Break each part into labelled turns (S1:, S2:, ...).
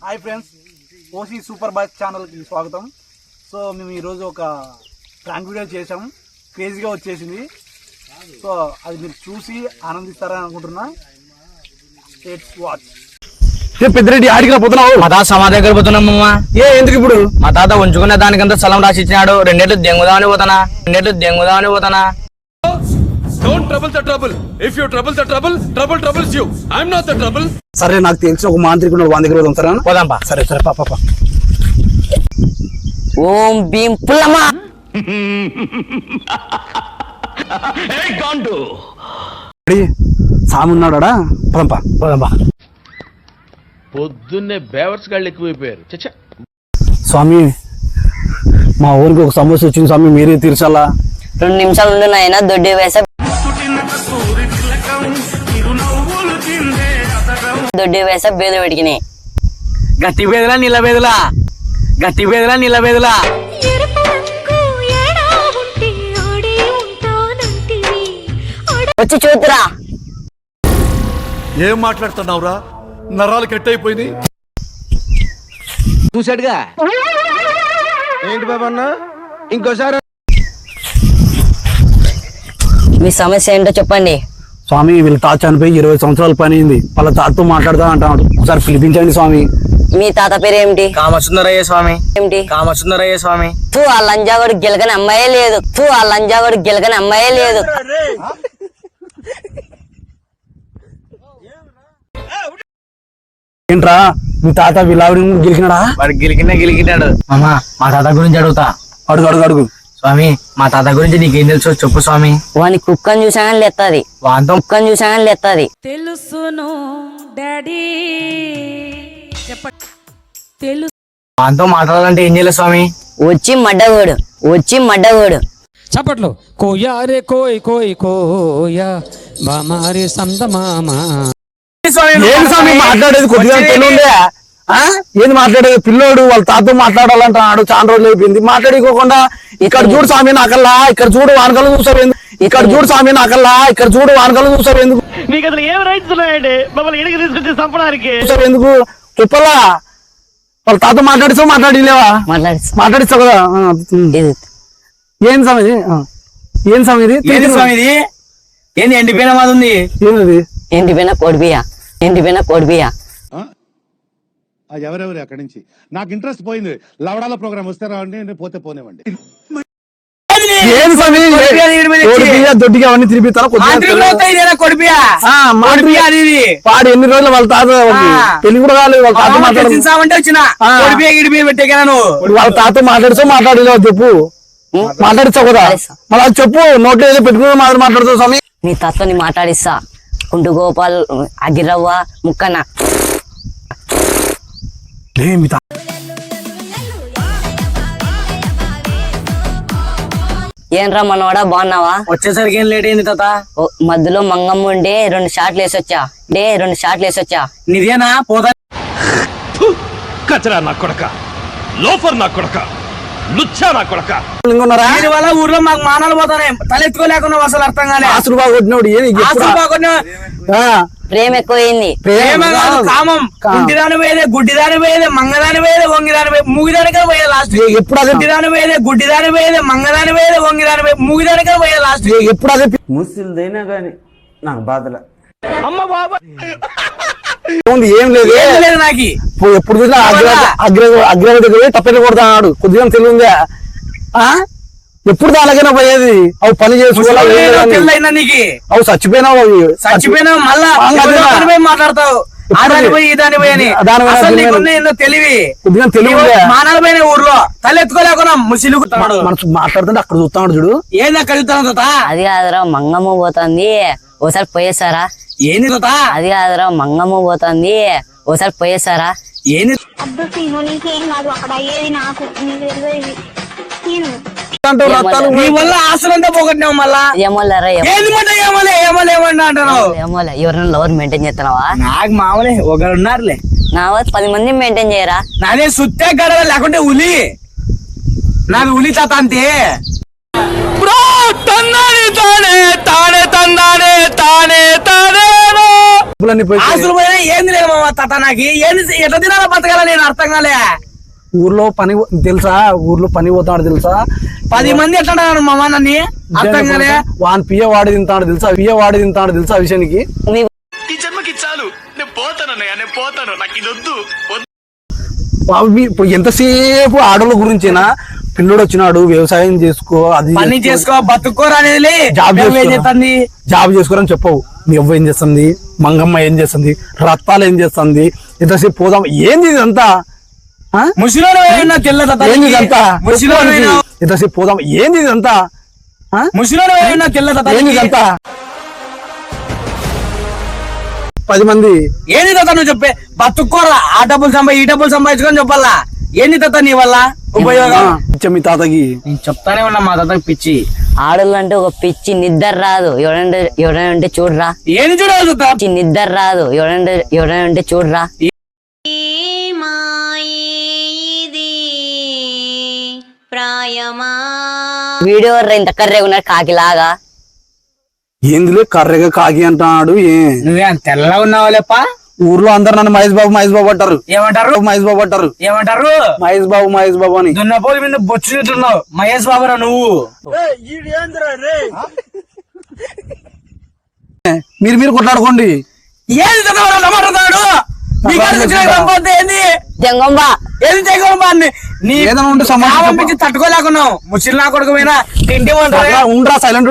S1: Hi friends, OC super boss ఛానల్కి స్వాగతం. So మేము ఈరోజు ఒక ప్రాంక్ వీడియో చేసాం, క్రేజీగా వచ్చేసింది. సో అది మీరు చూసి ఆనందిస్తారని అనుకుంటున్నా. Let's watch.
S2: పెద్దిరెడ్డి ఆడికి పోతున్నావు?
S3: మా తాత సమాధి దగ్గర పోతున్నామమ్మా.
S2: ఎందుకు ఇప్పుడు?
S3: మా తాత ఉంచుకునే దానికంతా స్థలం రాసి ఇచ్చినాడు. రెండేళ్ళు దెంగుదామని పోతానా.
S4: Don't trouble the trouble. If you trouble the trouble, trouble troubles you. I'm not the trouble.
S2: సరే, నాకు తెలిసిన ఒక మాంత్రికుడు వాని దగ్గర పోతారా?
S3: పోదాంపా.
S2: సరే పాప.
S3: ఓం భీం పుల్లమ్మ.
S2: సామి ఉన్నాడా? పోదాంపా.
S4: పొద్దున్నే బేవర్స్ గాళ్ళు ఎక్కువైపోయారు. చచ్చా
S2: స్వామి, మా ఊరికి ఒక సమస్య వచ్చింది స్వామి, మీరే తీర్చాలా?
S3: 2 నిమిషాలు ఉండు నాయన. దొడ్డి వేసా బేద పెడికినాయి.
S2: గట్టి బేదలా నీళ్ళ బేదలా
S3: వచ్చి చూతురా.
S4: ఏం మాట్లాడుతున్నావురా? నరాలు కట్ అయిపోయింది.
S2: చూసాడుగా ఏంటి బాబన్న? ఇంకోసారి
S3: మీ సమస్య ఏంటో చెప్పండి.
S2: స్వామి, వీళ్ళ తాత చనిపోయి 20 సంవత్సరాల పని అయింది. వాళ్ళ తాతతో మాట్లాడతా అంటాడు. ఒకసారి పిలిపించండి స్వామి.
S3: మీ తాత పేరు ఏమిటి?
S5: కామసుందరయ్య స్వామి.
S3: ఏమిటి?
S5: కామసుందరయ్య స్వామి.
S3: ఆ లంజాగోడు గెలకని అమ్మాయే లేదు.
S2: ఏంట్రా, మీ తాత విలావిడి గెలికినాడా?
S5: వాడు గెలికినాడు. మామా, మా తాత గురించి అడుగుతా.
S2: అడుగు.
S5: స్వామి, మా తాత గురించి నీకేం తెలుసు చెప్పు స్వామి.
S3: వాని కుక్కని చూసాగానే లేత్తది.
S6: తెలుసును డాడీ, తెలుసు.
S5: వాంతో మాట్లాడాలంటే ఏం చేయలేదు స్వామి.
S3: వచ్చి మడ్డగోడు.
S6: చప్పట్లు. కోయా రే కోయ్ కోయ్ కోయా బామారి సందమామా.
S2: ఏంటి స్వామి మాట్లాడేది? కొద్దిగా తెలియదే. ఏంది మాట్లాడేది? పిల్లోడు వాళ్ళ తాత మాట్లాడాలంటున్నాడు. చాలా రోజులు అయిపోయింది మాట్లాడుకోకుండా. ఇక్కడ చూడు స్వామి నాకల్లా, ఇక్కడ చూడు వానకలు చూసావు ఎందుకు? ఎందుకు?
S7: మీకు అసలు ఏం రైట్స్ ఉన్నాయండి మమ్మల్ని ఎడికి తీసుకొచ్చి చంపడానికి?
S2: ఎందుకు చెప్పలా? వాళ్ళ తాత మాట్లాడిలేవా? మాట్లాడిస్తావు కదా. ఏం స్వామి ఇది?
S5: ఏంది స్వామి ఇది? ఏంది ఎండిపోయిన మాది ఉంది?
S2: ఏంది?
S3: ఎండిపోయిన కోడిబియ్య.
S8: ఎవరెవరు అక్కడి నుంచి నాకు ఇంట్రెస్ట్ పోయింది. లవడాల ప్రోగ్రామ్ వస్తే రావండి, పోతే పోనేవండి.
S2: ఏం స్వామి దొడ్డిగా అవన్నీ తిరిపిస్తాను. పాడు ఎన్ని రోజులు వాళ్ళ తాత పెళ్లి కూడా కాలేదు. వాళ్ళ తాత వాళ్ళ తాత మాట్లాడలేవు చెప్పు. మాట్లాడిస్తావు కదా, మళ్ళీ చెప్పు. నోట్లో ఏదో పెట్టుకుని మాట్లాడుతావు స్వామి.
S3: నీ తాతని మాట్లాడిస్తా. కుంటు గోపాల్, అగిరవ్వ, ముక్కన. ఏంట్రా మనవాడా, బాగున్నావా?
S5: వచ్చేసరికి ఏం లేట్ అయింది తాత.
S3: మధ్యలో మంగమ్మ ఉండే 2 షాట్లు వేసొచ్చా.
S5: నిదేనా పోతా?
S4: కచరా నా కొడక, లోఫర్ నా కొడక, లుచ్చా నా కొడక.
S5: దీని వల్ల ఊర్లో మాకు మానాలు పోతానే. తలెత్తుకోలేకున్నావు అసలు అర్థం కానీ.
S2: ఆసులు బాగొట్టినోడు
S3: ప్రేమ ఎక్కువైంది.
S5: ప్రేమ కాదు, కామం. గుడ్డిదాని పోయేదే, గుడ్డిదాని పోయేదే, మంగదాని పోయేదే, వంగిదాని మూగిదానికే పోయేది లాస్ట్.
S2: ఎప్పుడు అదే
S5: గుడ్డిదాని పోయేదే, గుడ్డిదాని పోయేదే, మంగదాని పోయేదే, వంగిదాని మూగిదానికే పోయేది లాస్ట్.
S2: ఎప్పుడు అదే
S9: ముసిల్దైనా గాని నాకు బాధల.
S5: అమ్మ బాబా,
S2: ఏం లేదు
S5: నాకు
S2: ఎప్పుడు చూసినా అగ్రగతి తప్పని కొడతాడు. కొద్దిగా తెలియదా? ఎప్పుడు దానికైనా పోయేది. అవి పని చేసుకోవాలి. అవి చచ్చిపోయినావు.
S5: మళ్ళా మాట్లాడతావు. తెలివి మానాలు పోయిన ఊర్లో తలెత్తుకోలేకున్నా ముసిలు
S2: మనసు మాట్లాడుతుంటే అక్కడ చూస్తాడు చూడు.
S5: ఏంది అక్కడ చూస్తాను తాత?
S3: అది కాదురా, మంగమ్మ పోతుంది. ఓసారి పోయేసారా?
S5: ఏంది తాత?
S3: అది కాదురా, మంగమ్మ పోతుంది. ఓసారి పోయేసారా?
S5: ఏంది? నీ వల్ల ఆశలంతా పోగొట్టినావు. మళ్ళా
S3: ఏమోలేరా,
S5: అంటున్నావు.
S3: ఎవరైనా లవర్ మెయింటైన్ చేస్తున్నావా?
S5: నాకు మామూలే, ఒకరు ఉన్నారులే.
S3: నా 10 మంది మెయింటైన్ చేయరా?
S5: నాదే సుత్తే గడవ, లేకుంటే ఉలి. నాది ఉలి తాత అంతే.
S2: అప్పులన్నీ పోయి
S5: ఆస్తులు పోయినా ఏంది లేదు మామ తాత నాకు ఏంది ఎట్లా తినాలో బతకాల నేను అర్థం కాలే.
S2: ఊర్లో పని తెలుసా, ఊర్లో పని పోతాడు తెలుసా,
S5: 10 మంది ఎట్లా మామ నన్ను అర్థం కాలే.
S2: వాన్ పియ్య వాడి తింటాడు తెలుసా, తెలుసా ఆ విషయానికి.
S4: ఈ జన్మకి చాలు, నేను పోతాను అన్నయ్య, నేను పోతాను, నాకు ఇది వద్దు.
S2: ఇప్పుడు ఎంతసేపు ఆడోళ్ళ గురించేనా, పిల్లడు వచ్చినాడు వ్యవసాయం చేసుకో, అది
S5: పని చేసుకో, బతుకోరా అనేది
S2: జాబ్
S5: చేస్తుంది.
S2: జాబ్ చేసుకోరని చెప్పవు. మీ అవ్వ ఏం చేస్తుంది, మంగమ్మ ఏం చేస్తుంది, రత్తాలు ఏం చేస్తుంది, ఎంతసేపు పోదాం, ఏంది ఇదంతా?
S5: ముసిలోడు
S2: ఏంది ఇదంతా? ఎంతసేపు పోదాం, ఏంది ఇదంతా?
S5: ముసిలోడు
S2: ఏంది ఇదంతా? 10 మంది
S5: ఏంది తాత నువ్వు చెప్పే, బతుకోరా, ఆ డబ్బులు ఈ డబ్బులు సంపాదించుకొని చెప్పాలా. ఏంది తాత నీ వల్ల ఉపయోగం?
S2: మీ తాతకి
S5: నేను చెప్తానే ఉన్నా మా తాతకి పిచ్చి.
S10: ఆడోళ్ళు అంటే ఒక పిచ్చి నిద్ర రాదు, ఎవడంటే చూడరా.
S5: ఏంది చూడాలి తాత,
S10: పిచ్చి నిద్ర రాదు, ఎవడంటే చూడరా. వీడియో ఇంత కర్రే ఉన్నాడు కాకిలాగా.
S2: ఏందిలే కర్రెగా కాకి అంటున్నాడు.
S5: నువ్వే తెల్లగా ఉన్నావు లేప.
S2: ఊర్లో అందరు నన్ను మహేష్ బాబు అంటారు.
S5: ఏమంటారు?
S2: మహేష్ బాబు అంటారు.
S5: ఏమంటారు?
S2: మహేష్ బాబు అని.
S5: దున్నపోతు మీద బొచ్చు తింటున్నావు, మహేష్ బాబురా నువ్వు.
S2: మీరు కొట్లాడుకోండి.
S5: ఏంది మాట్లాడతాడు?
S10: తెంగొంబ
S5: ఏది తెగొంబా నీ
S2: ఏదైనా ఉంటే సమాధానం
S5: పిచ్చి తట్టుకోలేకున్నావు. ముసిలి నా కొడుకు పోయినా తింటే
S2: ఉండరా సైలెంట్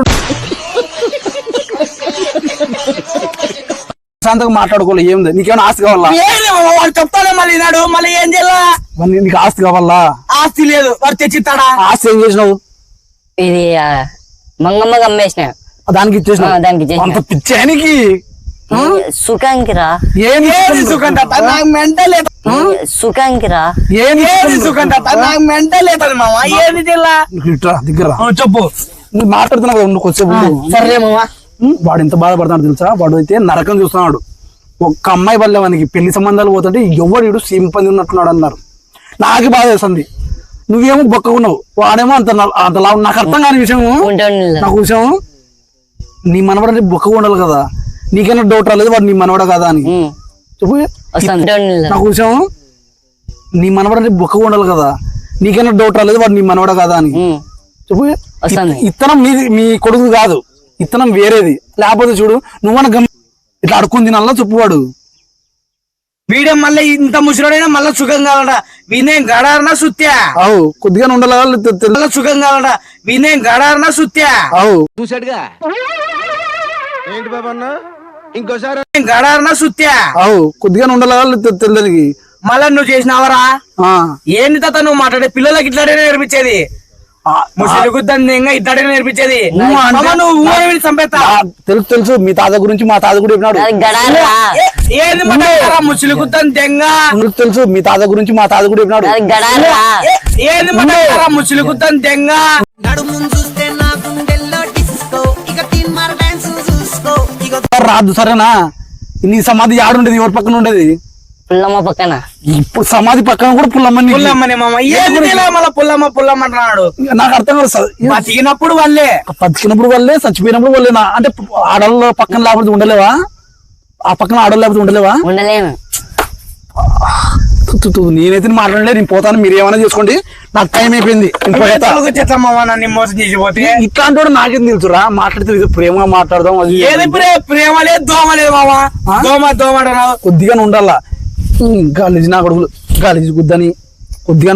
S2: శాంతంగా మాట్లాడుకోవాలి. ఏముంది, నీకేమైనా ఆస్తి కావాలా?
S5: వాడు చెప్తానే మళ్ళీ నాడు మళ్ళీ ఏం చేయాలా?
S2: నీకు ఆస్తి కావాలా?
S5: ఆస్తి లేదు, వాడు తెచ్చిస్తాడా?
S2: ఆస్తి ఏం చేసినావు?
S10: ఇది మంగమ్మగా అమ్మేసిన,
S2: దానికి ఇచ్చేసినావు.
S10: దానికి ఇచ్చేసిన.
S2: అంత పిచ్చానికి
S10: సుఖానికి రా.
S2: ఏమి
S5: సుఖం తాత, నాకు మెంటల్
S10: సుఖానికి రా.
S2: ఏమి
S5: సుఖం తాత, నాకు మెంటల్ అవుతుంది మామ. ఏంది జిల్లా
S2: దగ్గర
S5: చెప్పు.
S2: నువ్వు మాట్లాడుతున్నావు కదా కొద్దిసేపు.
S5: సరే మామ.
S2: వాడు ఎంత బాధపడతాడు తెలుసా? వాడు అయితే నరకం చూస్తున్నాడు. ఒక్క అమ్మాయి వల్ల వానికి పెళ్లి సంబంధాలు పోతుంటే ఎవడు సింపంది ఉన్నట్టున్నాడు అన్నారు. నాకు బాధ వేస్తుంది. నువ్వేమో బొక్కకున్నావు, వాడేమో అంత నాకు అర్థం కాని విషయం. నాకు విషయం, నీ మనవడంటే బొక్క ఉండాలి కదా. నీకైనా డౌట్ రాలేదు వాడు నీ మనవడ కదా అని చెప్పు. నాకు విషయం, నీ మనవడంటే బొక్క ఉండాలి కదా. నీకైనా డౌట్ రాలేదు వాడు నీ మనవడ కదా అని చెప్పు. ఇత్తనం మీ కొడుకు కాదు, ఇత్తనం వేరేది. లేకపోతే చూడు నువ్వన ఇట్లా అడుక్కుని తినాలా చెప్పువాడు.
S5: వీడే మళ్ళీ ఇంత ముసిరాడైనా మళ్ళీ సుఖం కావాలట. వినే గడారన సుత్యా.
S2: అవు కొద్దిగా ఉండాలి,
S5: సుఖం కావాలట. వినే గడారన సుత్యా.
S2: అవు
S4: చూసాడుగా ఏంటి బాబా అన్న, ఇంకోసారి
S5: గడారన సుత్యా.
S2: అవు కొద్దిగా ఉండాలి తెల్లదికి.
S5: మళ్ళా నువ్వు చేసినావరా? ఏంది తాత నువ్వు మాట్లాడే? పిల్లలకి ఇట్లాడే నేర్పించేది, ముసలి గుద్దని ఇట్లాడే నేర్పించేది. నువ్వు చంపేస్తా.
S2: తెలుసు మీ తాత గురించి మా తాత కూడా చెప్పినాడు.
S5: ఏంది మాట్లాడతారా? ముసలి గుద్దని దెంగ.
S2: తెలుసు మీ తాత గురించి మా తాత కూడా చెప్పినాడు.
S5: ఏంది మాట్లాడతారా? ముసలి గుద్దని దెంగ.
S2: రాదు సరేనా? నీ సమాధి ఆడుండేది ఎవరి పక్కన ఉండేది?
S10: పుల్లమ్మ పక్కన.
S2: ఇప్పుడు సమాధి పక్కన కూడా పుల్లమ్మని.
S5: పుల్లమ్మని మామ. మళ్ళీ పుల్లమ్మ అంటున్నాడు.
S2: నాకు అర్థం కాదు.
S5: బతికినప్పుడు వాళ్ళే,
S2: చచ్చిపోయినప్పుడు వాళ్ళేనా? అంటే ఆడవాళ్ళ పక్కన లేకపోతే ఉండలేవా? ఆ పక్కన ఆడవాళ్ళు లేకపోతే ఉండలేవా?
S10: ఉండలేను.
S2: నేనైతే మాట్లాడలేదు. నేను పోతాను, మీరు ఏమైనా చేసుకోండి, నాకు టైం అయిపోయింది.
S5: మోసం చేసిపోతే
S2: ఇట్లాంటి వాడు నాకేం తెలుసురా? మాట్లాడితే ప్రేమగా మాట్లాడదాం. అది
S5: ఏది ప్రేమ లేదు, దోమ లేదు మామ. దోమ
S2: కొద్దిగా ఉండాలా. గాలిజీ నా కొడుకులు గాలిజీ గుద్దని కొద్దిగా